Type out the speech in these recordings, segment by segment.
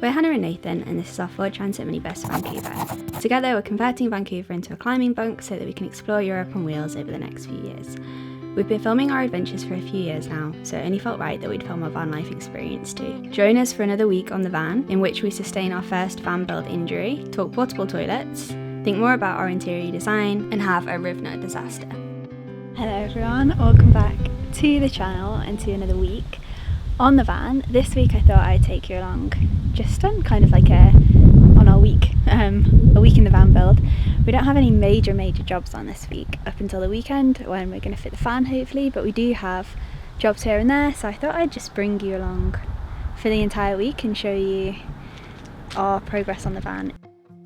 We're Hannah and Nathan, and this is our Ford Transit minibus to Vancouver. Together we're converting Vancouver into a climbing bunk so that we can explore Europe on wheels over the next few years. We've been filming our adventures for a few years now, so it only felt right that we'd film our van life experience too. Join us for another week on the van, in which we sustain our first van build injury, talk portable toilets, think more about our interior design, and have a rivnut disaster. Hello everyone, welcome back to the channel and to another week on the van. This week I thought I'd take you along just on kind of like a week in the van build. We don't have any major jobs on this week up until the weekend when we're going to fit the fan hopefully, but we do have jobs here and there, so I thought I'd just bring you along for the entire week and show you our progress on the van.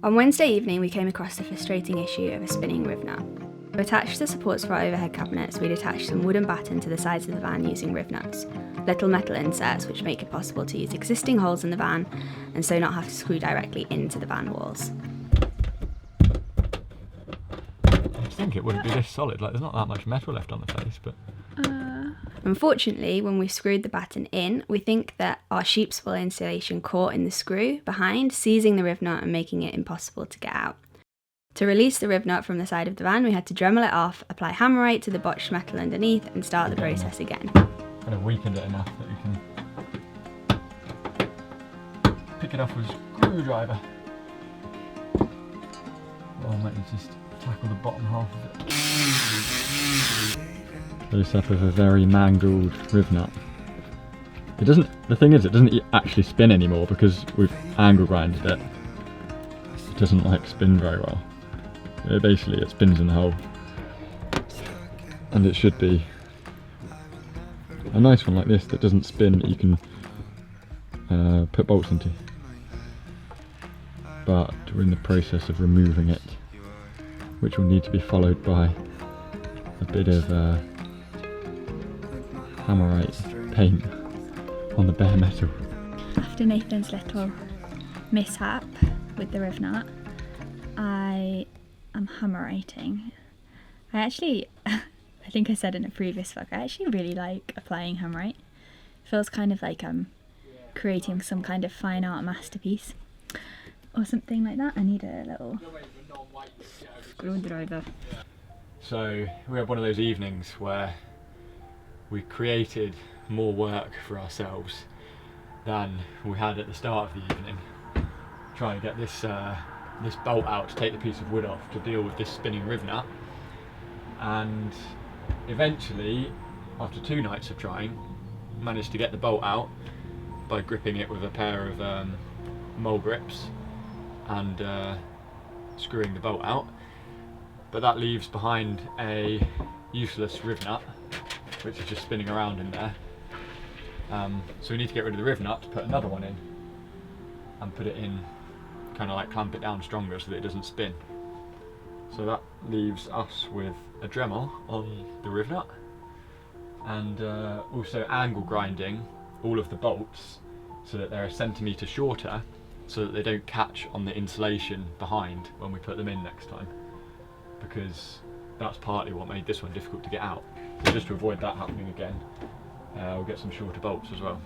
On Wednesday evening we came across the frustrating issue of a spinning rivnut. To attach the supports for our overhead cabinets, we'd attached some wooden batten to the sides of the van using rivnuts, little metal inserts which make it possible to use existing holes in the van and so not have to screw directly into the van walls. I think it wouldn't be this solid, like there's not that much metal left on the face, but... Unfortunately, when we screwed the batten in, we think that our sheep's wool insulation caught in the screw behind, seizing the rivnut and making it impossible to get out. To release the rivnut from the side of the van, we had to Dremel it off, apply hammerite to the botched metal underneath and start the process again. Kind of weakened it enough that we can pick it up with a screwdriver. Or I might just tackle the bottom half of it. Close up of a very mangled rivnut. It doesn't, the thing is, it doesn't actually spin anymore because we've angle grinded it. It doesn't like spin very well. It spins in the hole. And it should be a nice one like this that doesn't spin that you can put bolts into. But we're in the process of removing it, which will need to be followed by a bit of hammerite paint on the bare metal. After Nathan's little mishap with the rivnut, I am hammeriting. I think I said in a previous vlog, I actually really like applying hammerite. It feels kind of like I'm creating some kind of fine art masterpiece or something like that. I need a little screwdriver. So we had one of those evenings where we created more work for ourselves than we had at the start of the evening, trying to get this bolt out to take the piece of wood off to deal with this spinning rivnut, and eventually after 2 nights of trying managed to get the bolt out by gripping it with a pair of mole grips and screwing the bolt out, but that leaves behind a useless rivnut which is just spinning around in there. So we need to get rid of the rivnut to put another one in and put it in, kind of like clamp it down stronger so that it doesn't spin. So that leaves us with a Dremel on the rivnut and also angle grinding all of the bolts so that they're a centimetre shorter so that they don't catch on the insulation behind when we put them in next time, because that's partly what made this one difficult to get out. So just to avoid that happening again, we'll get some shorter bolts as well.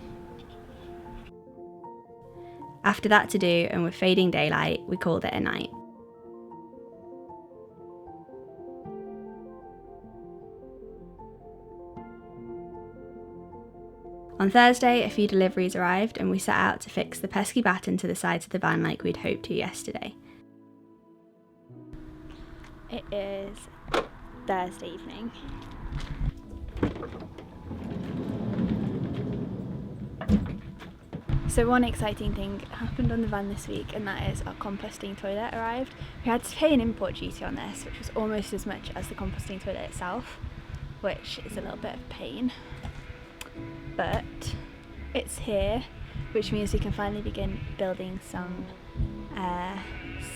After that to do, and with fading daylight, we called it a night. On Thursday, a few deliveries arrived and we set out to fix the pesky batten to the sides of the van like we'd hoped to yesterday. It is Thursday evening. So one exciting thing happened on the van this week, and that is our composting toilet arrived. We had to pay an import duty on this, which was almost as much as the composting toilet itself, which is a little bit of a pain. But it's here, which means we can finally begin building some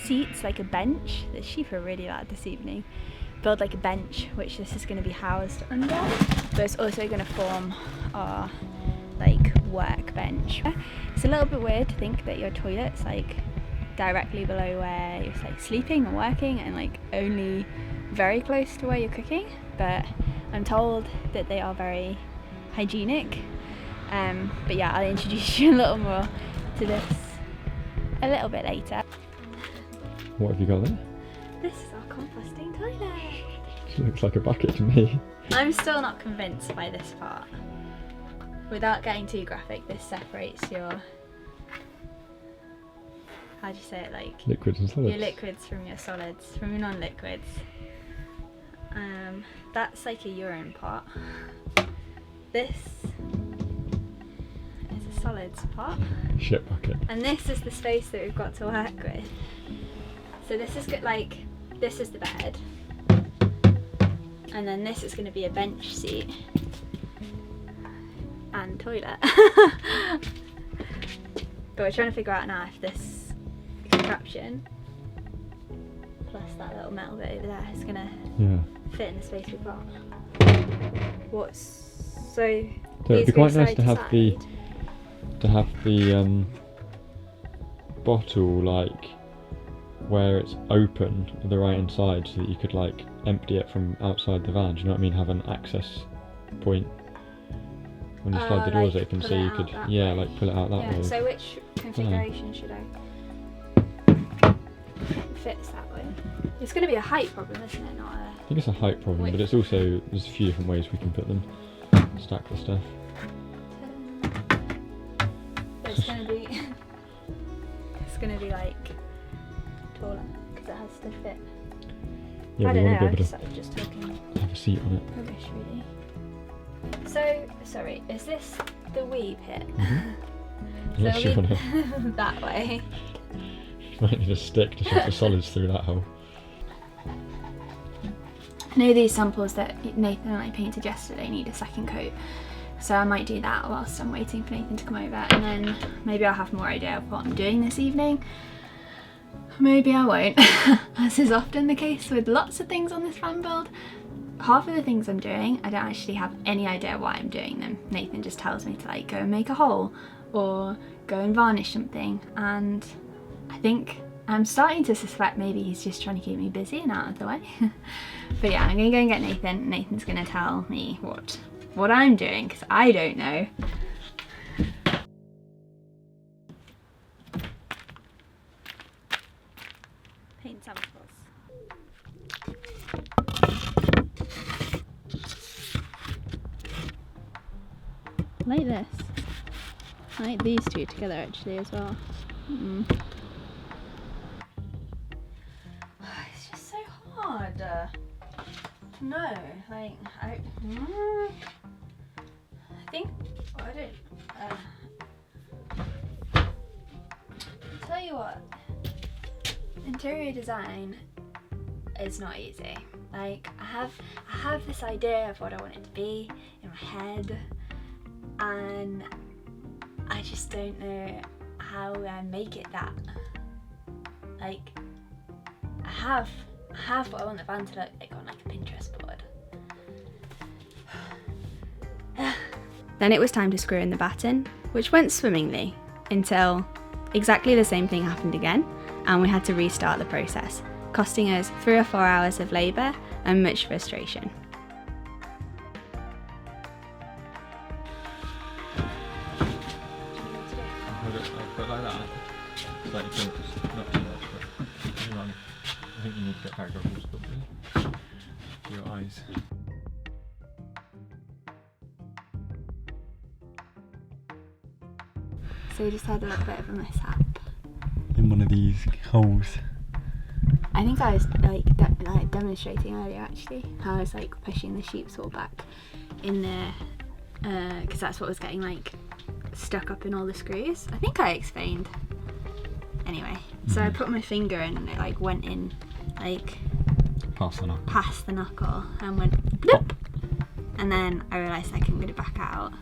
seats, like a bench. The sheep are really loud this evening. Build like a bench, which this is going to be housed under, but it's also going to form our like workbench. It's a little bit weird to think that your toilet's like directly below where you're like sleeping and working, and like only very close to where you're cooking, but I'm told that they are very hygienic. But yeah, I'll introduce you a little more to this a little bit later. What have you got there? This is our composting toilet. It looks like a bucket to me. I'm still not convinced by this part. Without getting too graphic, this separates your, how do you say it, like Liquids and solids. your liquids from your solids, from your non-liquids. That's like a urine pot. This is a solids pot. Shit bucket. And this is the space that we've got to work with. So this is good, like, this is the bed. And then this is going to be a bench seat. And toilet. But we're trying to figure out now if this contraption plus that little metal bit over there is going to fit in the space we've got. So it'd be quite nice side to have side. the bottle like where it's open at the right hand side, so that you could like empty it from outside the van. Do you know what I mean? Have an access point when you slide the doors like open, pull so it you out could that yeah, way. like pull it out that way. So which configuration should I? It fits that way. It's going to be a height problem, isn't it? Not a. I think it's a height problem, but it's also there's a few different ways we can put them, stack the stuff. But it's going to be. It's going to be like taller because it has to fit. Yeah, I we don't want know. to be able I'm just talking to have a seat on it. rubbish, really. So sorry, is this the wee pit? Unless you So want to, that way. you might need a stick to shove the solids through that hole. I know these samples that Nathan and I painted yesterday need a second coat, so I might do that whilst I'm waiting for Nathan to come over, and then maybe I'll have more idea of what I'm doing this evening. Maybe I won't, as is often the case with lots of things on this van build. Half of the things I'm doing, I don't actually have any idea why I'm doing them. Nathan just tells me to like go and make a hole or go and varnish something, and I think I'm starting to suspect maybe he's just trying to keep me busy and out of the way. But yeah, I'm gonna go and get Nathan. Nathan's gonna tell me what I'm doing, because I don't know. Paint samples. I like this. I like these two together actually as well. It's just so hard to know. Like, I think I don't. Tell you what, interior design is not easy. Like, I have this idea of what I want it to be in my head, and I just don't know how I make it that. Like, I have what I want the van to look like on like a Pinterest board. Then it was time to screw in the batten, which went swimmingly until exactly the same thing happened again, and we had to restart the process, costing us 3 or 4 hours of labour and much frustration. But like that, it's like you think it's not too much, but hang on. I think you need to get back goggles for your eyes. So we just had a little bit of a mishap. In one of these holes. I think I was like demonstrating earlier actually, how I was like pushing the sheep's wool back in there, because that's what was getting like stuck up in all the screws. I think I explained. Anyway, so I put my finger in and it like went in like Past the knuckle and went bloop, and then I realised I couldn't get it back out,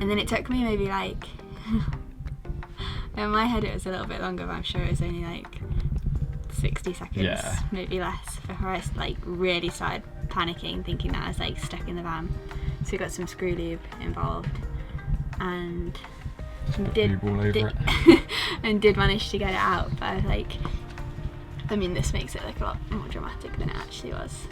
and then it took me maybe like in my head it was a little bit longer, but I'm sure it was only like 60 seconds, maybe less, before I like really started panicking, thinking that I was like stuck in the van. So we got some screw lube involved and did manage to get it out, but I was like, I mean, this makes it look a lot more dramatic than it actually was,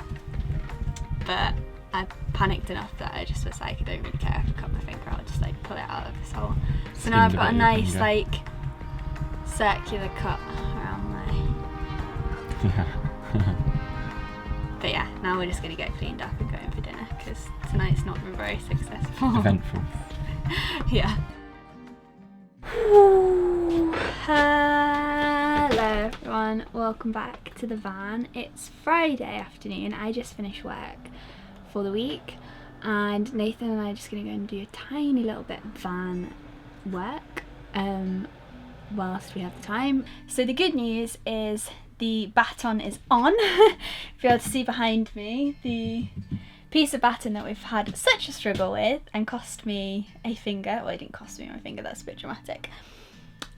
but I panicked enough that I just was like, I don't really care if I cut my finger, I'll just like pull it out of this hole. So now I've got a nice like circular cut around there. Yeah. But yeah, now we're just going to get cleaned up and go in for dinner because tonight's not been very successful. Eventful. Yeah. Hello everyone, welcome back to the van. It's Friday afternoon. I just finished work for the week and Nathan and I are just going to go and do a tiny little bit of van work whilst we have the time. So the good news is the baton is on. If you're able to see behind me, the piece of baton that we've had such a struggle with and cost me a finger. Well, it didn't cost me my finger, that's a bit dramatic.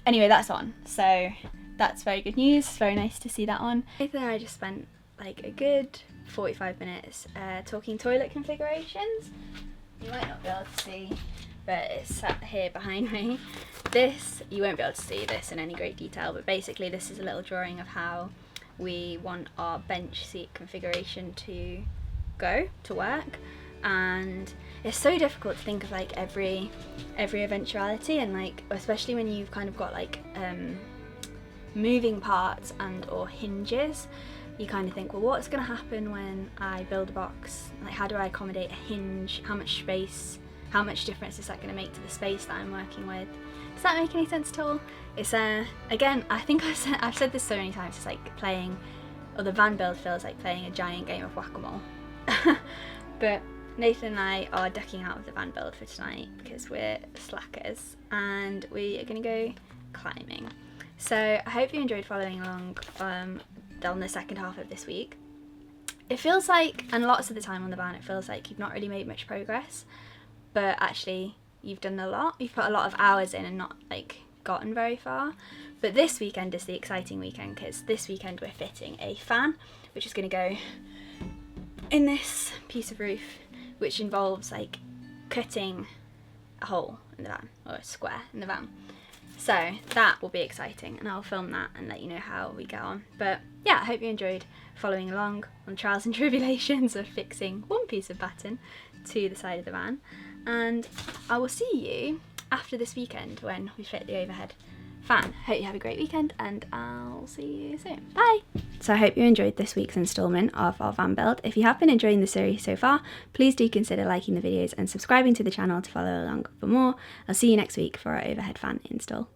Anyway, that's on, so that's very good news. It's very nice to see that on. Nathan and I just spent like a good 45 minutes talking toilet configurations. You might not be able to see, but it's sat here behind me. This, you won't be able to see this in any great detail, but basically this is a little drawing of how we want our bench seat configuration to go to work. And it's so difficult to think of like every eventuality, and like especially when you've kind of got like moving parts and or hinges, you kind of think, well, what's going to happen when I build a box? Like, how do I accommodate a hinge? How much space, how much difference is that going to make to the space that I'm working with? Does that make any sense at all? It's again, I think I've said this so many times, it's like playing, or the van build feels like playing a giant game of whack-a-mole. But Nathan and I are ducking out of the van build for tonight because we're slackers and we are going to go climbing. So I hope you enjoyed following along on the second half of this week. It feels like, and lots of the time on the van, it feels like you've not really made much progress, but actually you've done a lot. You've put a lot of hours in and not like gotten very far. But this weekend is the exciting weekend because this weekend we're fitting a fan, which is going to go in this piece of roof, which involves like cutting a hole in the van, or a square in the van. So that will be exciting and I'll film that and let you know how we get on. But yeah, I hope you enjoyed following along on the trials and tribulations of fixing one piece of batten to the side of the van. And I will see you after this weekend when we fit the overhead fan. Hope you have a great weekend and I'll see you soon. Bye! So I hope you enjoyed this week's instalment of our van build. If you have been enjoying the series so far, please do consider liking the videos and subscribing to the channel to follow along for more. I'll see you next week for our overhead fan install.